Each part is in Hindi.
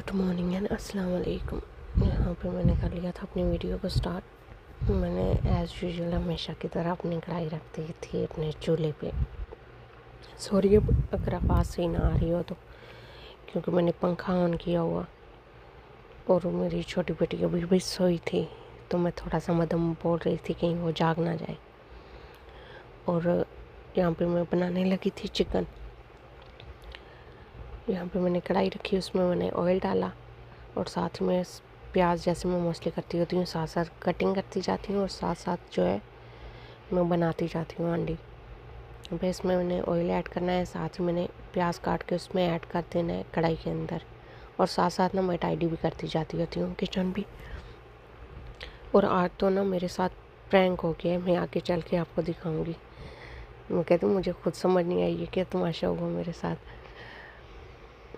गुड मॉर्निंग एंड अस्सलाम वालेकुम। यहाँ पे मैंने कर लिया था अपनी वीडियो को स्टार्ट। मैंने एज़ यूजुअल हमेशा की तरह अपनी कढ़ाई रख दी थी अपने चूल्हे पे। सॉरी अगर आवाज़ सही ना आ रही हो तो, क्योंकि मैंने पंखा ऑन किया हुआ और मेरी छोटी बेटी अभी भी सोई थी, तो मैं थोड़ा सा मदम बोल रही थी कहीं वो जाग ना जाए। और यहाँ पे मैं बनाने लगी थी चिकन। यहाँ पे मैंने कढ़ाई रखी, उसमें मैंने ऑयल डाला और साथ में प्याज, जैसे मैं मोस्टली करती होती हूँ, साथ साथ कटिंग करती जाती हूँ और साथ साथ जो है मैं बनाती जाती हूँ अंडी। फिर इसमें मैंने ऑयल ऐड करना है, साथ ही मैंने प्याज काट के उसमें ऐड कर देना है कढ़ाई के अंदर, और साथ साथ ना मैं टाइडी भी करती जाती होती हूँ किचन भी। और आज तो ना मेरे साथ प्रैंक हो गया है, मैं आगे चल के आपको दिखाऊँगी। मैं कहती हूँ मुझे खुद समझ नहीं आई है क्या तमाशा हुआ मेरे साथ।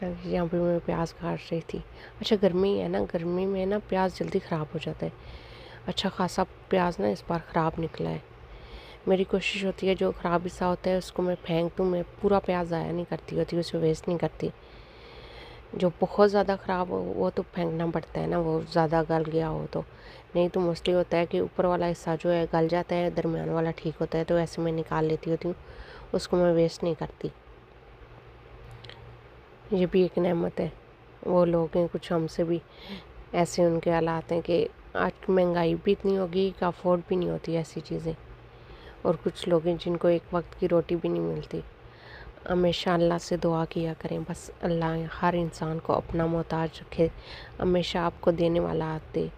यहाँ पे मैं प्याज काट रही थी। अच्छा, गर्मी है ना, गर्मी में ना प्याज जल्दी ख़राब हो जाता है। अच्छा खासा प्याज ना इस बार ख़राब निकला है। मेरी कोशिश होती है जो ख़राब हिस्सा होता है उसको मैं फेंक दूँ, मैं पूरा प्याज ज़ाया नहीं करती होती, उसे वेस्ट नहीं करती। जो बहुत ज़्यादा ख़राब हो वो तो फेंकना पड़ता है ना, वो ज़्यादा गल गया हो तो। नहीं तो मोस्टली होता है कि ऊपर वाला हिस्सा जो है गल जाता है, दरमियान वाला ठीक होता है, तो ऐसे मैं निकाल लेती होती हूँ, उसको मैं वेस्ट नहीं करती। ये भी एक नेमत है। वो लोग हैं कुछ हमसे भी ऐसे उनके हालात हैं कि आज महंगाई भी इतनी होगी कि अफोर्ड भी नहीं होती ऐसी चीज़ें। और कुछ लोग हैं जिनको एक वक्त की रोटी भी नहीं मिलती। हमेशा अल्लाह से दुआ किया करें, बस अल्लाह हर इंसान को अपना मोहताज रखे, हमेशा आपको देने वाला हाथ दे,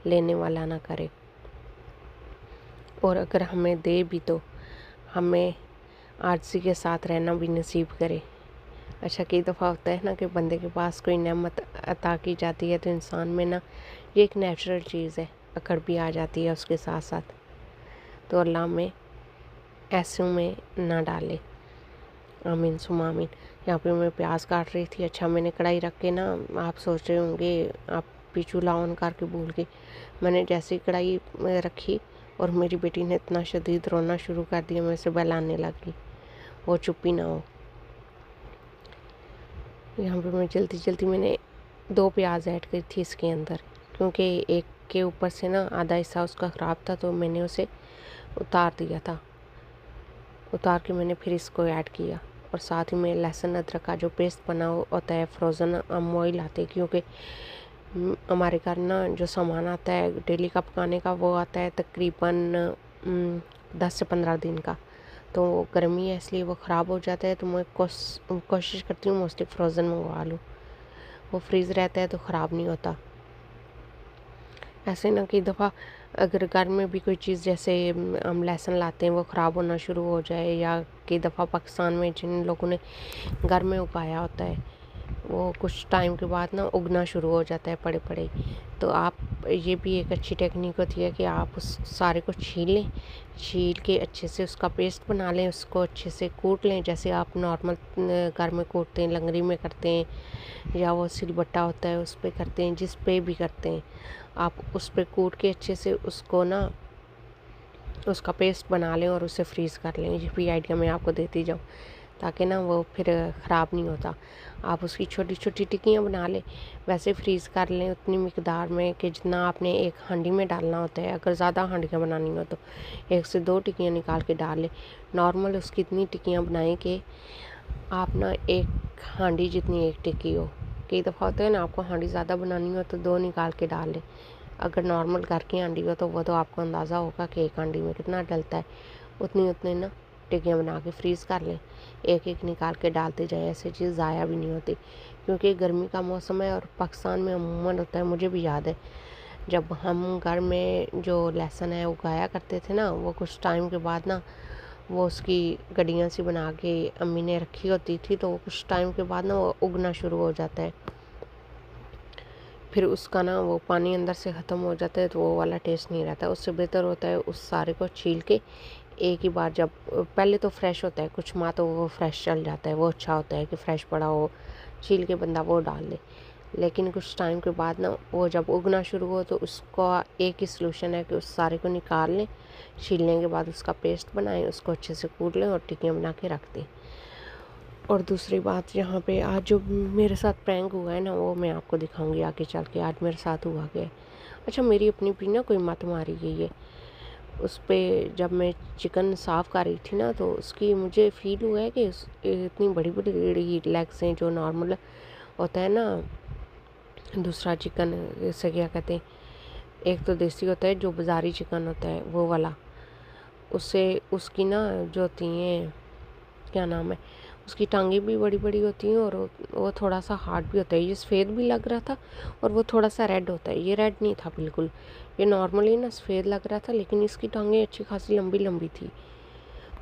लेने वाला ना करे। और अगर हमें दे भी तो हमें आजिज़ी के साथ रहना भी नसीब करे। अच्छा, कई दफ़ा होता है ना कि बंदे के पास कोई नेमत अता की जाती है तो इंसान में ना ये एक नेचुरल चीज़ है, अकड़ भी आ जाती है उसके साथ साथ। तो अल्लाह में ऐसों में ना डाले, आमीन सुमा आमीन। यहाँ पे मैं प्याज काट रही थी। अच्छा, मैंने कढ़ाई रख के ना, आप सोच रहे होंगे आप भी चूल्हा ऑन करके भूल गई। मैंने जैसे ही कढ़ाई रखी और मेरी बेटी ने इतना शदीद रोना शुरू कर दिया, मैं उसे बहलाने लगी, वो चुप ही ना हो। यहाँ पे मैं जल्दी जल्दी मैंने 2 प्याज ऐड करी थी इसके अंदर, क्योंकि एक के ऊपर से ना आधा हिस्सा उसका ख़राब था, तो मैंने उसे उतार दिया था। उतार के मैंने फिर इसको ऐड किया, और साथ ही में लहसुन अदरक का जो पेस्ट बना होता है, फ्रोज़न हम ऑयल आते हैं, क्योंकि हमारे घर ना जो सामान आता है डेली का पकाने का, वो आता है तकरीबन 10 से 15 दिन का। तो गर्मी है इसलिए वो ख़राब हो जाता है, तो मैं कोशिश करती हूँ मोस्टली फ्रोज़न मंगवा लूँ, वो फ्रीज़ रहता है तो ख़राब नहीं होता। ऐसे ना कई दफ़ा अगर घर में भी कोई चीज़, जैसे हम लहसुन लाते हैं, वो ख़राब होना शुरू हो जाए, या कई दफ़ा पाकिस्तान में जिन लोगों ने घर में उगाया होता है वो कुछ टाइम के बाद ना उगना शुरू हो जाता है पड़े पड़े, तो आप, ये भी एक अच्छी टेक्निक होती है कि आप उस सारे को छील लें, छील के अच्छे से उसका पेस्ट बना लें, उसको अच्छे से कूट लें, जैसे आप नॉर्मल घर में कूटते हैं, लंगड़ी में करते हैं, या वो सिलबट्टा होता है उस पर करते हैं, जिस पे भी करते हैं, आप उस पर कूट के अच्छे से उसको ना उसका पेस्ट बना लें और उसे फ्रीज़ कर लें। ये भी आइडिया मैं आपको देती जाऊँ, ताकि ना वो फिर ख़राब नहीं होता। आप उसकी छोटी छोटी टिक्कियाँ बना लें, वैसे फ्रीज़ कर लें उतनी मिकदार में कि जितना आपने एक हांडी में डालना होता है। अगर ज़्यादा हांडियाँ बनानी हो तो 1 से 2 टिक्कियाँ निकाल के डाल लें। नॉर्मल उसकी इतनी टिक्कियाँ बनाएं कि आप ना एक हांडी जितनी एक टिक्की हो। कई दफ़ा होता है ना, आपको हांडी ज़्यादा बनानी हो तो 2 निकाल के डाल लें। अगर नॉर्मल घर की हांडी हो तो वो तो आपको अंदाज़ा होगा कि एक हांडी में कितना डलता है, उतनी ना टिक्कियाँ बना के फ्रीज़ कर लें, एक एक निकाल के डालते जाएँ, ऐसी चीज़ ज़ाया भी नहीं होती। क्योंकि गर्मी का मौसम है और पाकिस्तान में अमूमन होता है, मुझे भी याद है जब हम घर में जो लहसुन है उगाया करते थे ना, वो कुछ टाइम के बाद ना वो उसकी गड्डियाँ सी बना के अम्मी ने रखी होती थी, तो वो कुछ टाइम के बाद ना वो उगना शुरू हो जाता है, फिर उसका ना वो पानी अंदर से ख़त्म हो जाता है, तो वो वाला टेस्ट नहीं रहता। उससे बेहतर होता है उस सारे को छील के एक ही बार, जब पहले तो फ्रेश होता है, कुछ माह तो वो फ्रेश चल जाता है, वो अच्छा होता है कि फ़्रेश पड़ा हो, छील के बंदा वो डाल दे। लेकिन कुछ टाइम के बाद ना वो जब उगना शुरू हो तो उसका एक ही सलूशन है कि उस सारे को निकाल लें, छीलने के बाद उसका पेस्ट बनाएं, उसको अच्छे से कूट लें और टिक्कियाँ बना के रख दें। और दूसरी बात, यहाँ पे आज जो मेरे साथ प्रैंक हुआ है ना, वो मैं आपको दिखाऊंगी आगे चल के आज मेरे साथ हुआ क्या है। अच्छा, मेरी अपनी भी ना कोई मत मारी गई है उस पे। जब मैं चिकन साफ़ कर रही थी ना, तो उसकी मुझे फ़ील हुआ है कि इतनी बड़ी बड़ी लेग्स हैं जो नॉर्मल होता है ना दूसरा चिकन, इसे क्या कहते हैं, एक तो देसी होता है जो बाज़ारी चिकन होता है वो वाला, उससे उसकी ना जो होती हैं, क्या नाम है, उसकी टांगें भी बड़ी बड़ी होती हैं और वो थोड़ा सा हार्ड भी होता है। ये सफ़ेद भी लग रहा था और वो थोड़ा सा रेड होता है, ये रेड नहीं था बिल्कुल, ये नॉर्मली ना सफ़ेद लग रहा था, लेकिन इसकी टांगें अच्छी खासी लंबी लंबी थी।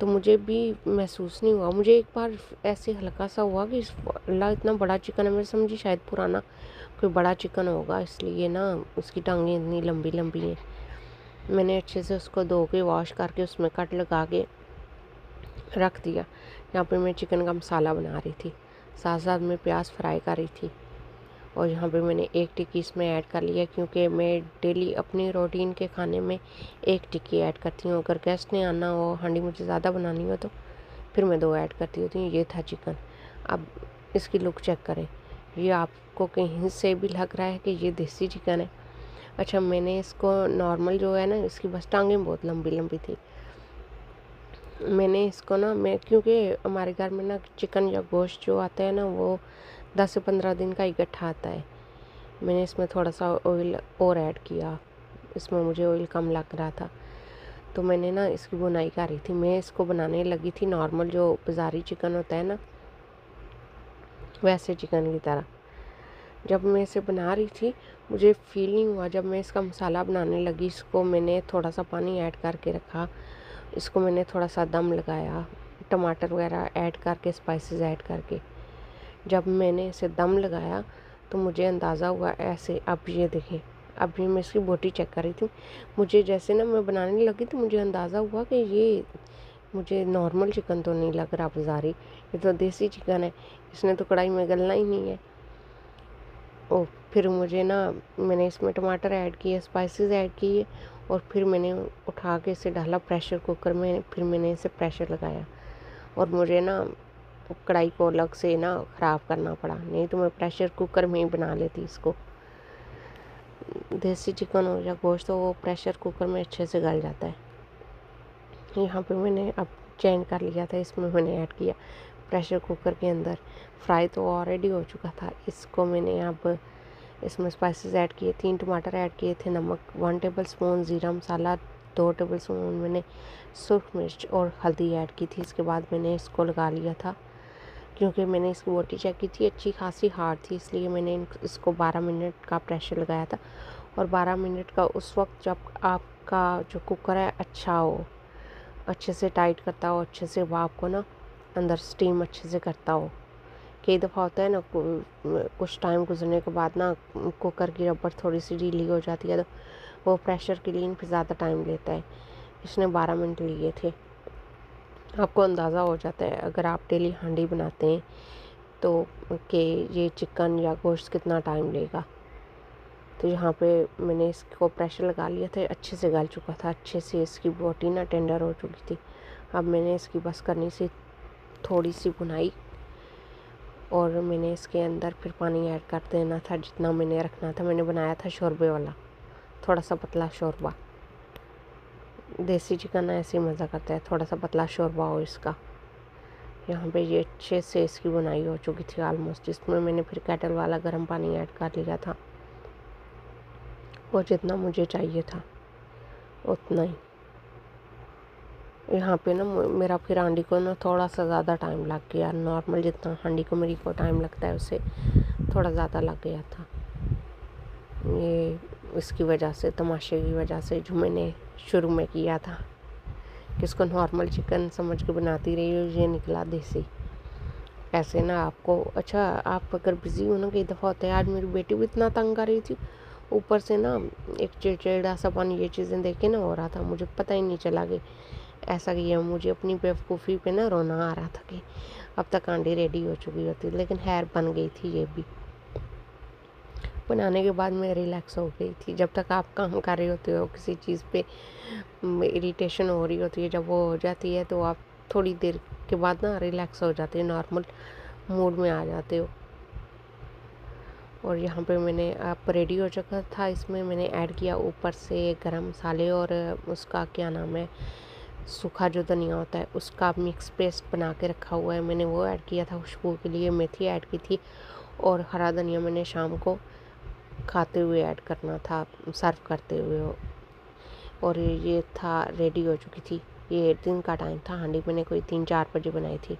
तो मुझे भी महसूस नहीं हुआ, मुझे एक बार ऐसे हल्का सा हुआ कि अल्लाह इतना बड़ा चिकन है, मैं समझी शायद पुराना कोई बड़ा चिकन होगा इसलिए ना उसकी टांगें इतनी लंबी लंबी हैं। मैंने अच्छे से उसको धो के वॉश करके उसमें कट लगा के रख दिया। यहाँ पे मैं चिकन का मसाला बना रही थी, साथ साथ मैं प्याज फ्राई कर रही थी, और यहाँ पे मैंने एक टिक्की इसमें ऐड कर लिया क्योंकि मैं डेली अपनी रूटीन के खाने में एक टिक्की ऐड करती हूँ। अगर गेस्ट ने आना हो, हांडी मुझे ज़्यादा बनानी हो तो फिर मैं 2 ऐड करती होती हूँ। ये था चिकन। अब इसकी लुक चेक करें, ये आपको कहीं से भी लग रहा है कि ये देसी चिकन है? अच्छा, मैंने इसको नॉर्मल जो है ना, इसकी बस टांगें बहुत लंबी लंबी थी। मैंने इसको ना, मैं क्योंकि हमारे घर में ना चिकन या गोश्त जो आता है ना वो 10 से 15 दिन का इकट्ठा आता है। मैंने इसमें थोड़ा सा ऑयल और ऐड किया, इसमें मुझे ऑयल कम लग रहा था, तो मैंने ना इसकी बुनाई कर रही थी। मैं इसको बनाने लगी थी नॉर्मल जो बाज़ारी चिकन होता है ना, वैसे चिकन की तरह। जब मैं इसे बना रही थी मुझे फील नहीं हुआ, जब मैं इसका मसाला बनाने लगी, इसको मैंने थोड़ा सा पानी ऐड करके रखा, इसको मैंने थोड़ा सा दम लगाया, टमाटर वगैरह ऐड करके, स्पाइसेस ऐड करके। जब मैंने इसे दम लगाया तो मुझे अंदाज़ा हुआ ऐसे, अब ये देखें, अभी मैं इसकी बोटी चेक कर रही थी, मुझे जैसे ना मैं बनाने लगी तो मुझे अंदाज़ा हुआ कि ये मुझे नॉर्मल चिकन तो नहीं लग रहा बाज़ारी, ये तो देसी चिकन है, इसने तो कढ़ाई में गलना ही नहीं है। और फिर मुझे ना, मैंने इसमें टमाटर ऐड किए, स्पाइसेस ऐड किए, और फिर मैंने उठा के इसे डाला प्रेशर कुकर में। फिर मैंने इसे प्रेशर लगाया और मुझे ना कढ़ाई को अलग से ना ख़राब करना पड़ा, नहीं तो मैं प्रेशर कुकर में ही बना लेती इसको। देसी चिकन हो या गोश्त तो वो प्रेशर कुकर में अच्छे से गल जाता है। यहाँ पे मैंने अब चेंज कर लिया था, इसमें मैंने ऐड किया प्रेशर कुकर के अंदर। फ्राई तो ऑलरेडी हो चुका था, इसको मैंने अब इसमें स्पाइसेस ऐड किए, 3 टमाटर ऐड किए थे, नमक 1 टेबल स्पून, ज़ीरा मसाला 2 टेबल स्पून, मैंने सुरख मिर्च और हल्दी ऐड की थी। इसके बाद मैंने इसको लगा लिया था, क्योंकि मैंने इसकी बोटी चेक की थी अच्छी खासी हार्ड थी, इसलिए मैंने इसको 12 मिनट का प्रेशर लगाया था। और 12 मिनट का उस वक्त जब आपका जो कुकर है अच्छा हो, अच्छे से टाइट करता हो, अच्छे से भाप को ना अंदर स्टीम अच्छे से करता हो। कई दफ़ा होता है ना कुछ टाइम गुजरने के बाद ना कुकर की रबड़ थोड़ी सी ढीली हो जाती है, तो वो प्रेशर क्लीन फिर ज़्यादा टाइम लेता है। इसने 12 मिनट लिए थे। आपको अंदाज़ा हो जाता है अगर आप डेली हांडी बनाते हैं तो कि ये चिकन या गोश्त कितना टाइम लेगा। तो यहाँ पे मैंने इसको प्रेशर लगा लिया था, अच्छे से गल चुका था, अच्छे से इसकी बोटी ना टेंडर हो चुकी थी। अब मैंने इसकी बस करनी सी थोड़ी सी भुनाई, और मैंने इसके अंदर फिर पानी ऐड कर देना था जितना मैंने रखना था। मैंने बनाया था शोरबे वाला, थोड़ा सा पतला शोरबा। देसी चिकन ऐसे ही मज़ा करता है, थोड़ा सा पतला शोरबा हो इसका। यहाँ पे ये अच्छे से इसकी बुनाई हो चुकी थी ऑलमोस्ट। इसमें मैंने फिर केटल वाला गर्म पानी ऐड कर लिया था, और जितना मुझे चाहिए था उतना ही। यहाँ पे ना मेरा फिर हांडी को ना थोड़ा सा ज़्यादा टाइम लग गया, नॉर्मल जितना हांडी को मेरी को टाइम लगता है उससे थोड़ा ज़्यादा लग गया था। ये इसकी वजह से, तमाशे की वजह से जो मैंने शुरू में किया था कि इसको नॉर्मल चिकन समझ के बनाती रही और ये निकला देसी। ऐसे ना आपको, अच्छा आप अगर बिज़ी हो ना, कई दफ़ा होता है, आज मेरी बेटी भी इतना तंग कर रही थी, ऊपर से ना एक चिड़चिड़ा सा पानी, ये चीज़ें देख के ना हो रहा था, मुझे पता ही नहीं चला कि ऐसा किया। मुझे अपनी बेवकूफ़ी पे ना रोना आ रहा था कि अब तक हांडी रेडी हो चुकी होती, लेकिन खैर बन गई थी। ये भी बनाने के बाद मैं रिलैक्स हो गई थी। जब तक आप काम कर रहे होते हो किसी चीज़ पे, इरिटेशन हो रही होती है, जब वो हो जाती है तो आप थोड़ी देर के बाद ना रिलैक्स हो जाते हैं, नॉर्मल मूड में आ जाते हो। और यहाँ पे मैंने रेडी हो चुका था, इसमें मैंने ऐड किया ऊपर से गरम मसाले और उसका क्या नाम है, सूखा जो धनिया होता है उसका मिक्स पेस्ट बना के रखा हुआ है, मैंने वो ऐड किया था खुशबू के लिए। मेथी ऐड की थी और हरा धनिया मैंने शाम को खाते हुए ऐड करना था, सर्व करते हुए। और ये था, रेडी हो चुकी थी। ये 1 दिन का टाइम था, हांडी मैंने कोई 3-4 बजे बनाई थी।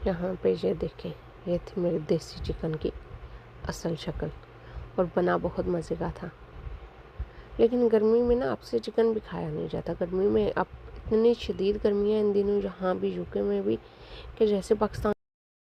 यहाँ पे ये देखें, ये थी मेरे देसी चिकन की असल शक्ल और बना बहुत मज़े का था। लेकिन गर्मी में ना आपसे चिकन भी खाया नहीं जाता। गर्मी में अब इतनी शदीद गर्मी है इन दिनों यहाँ भी यूके में भी, कि जैसे पाकिस्तान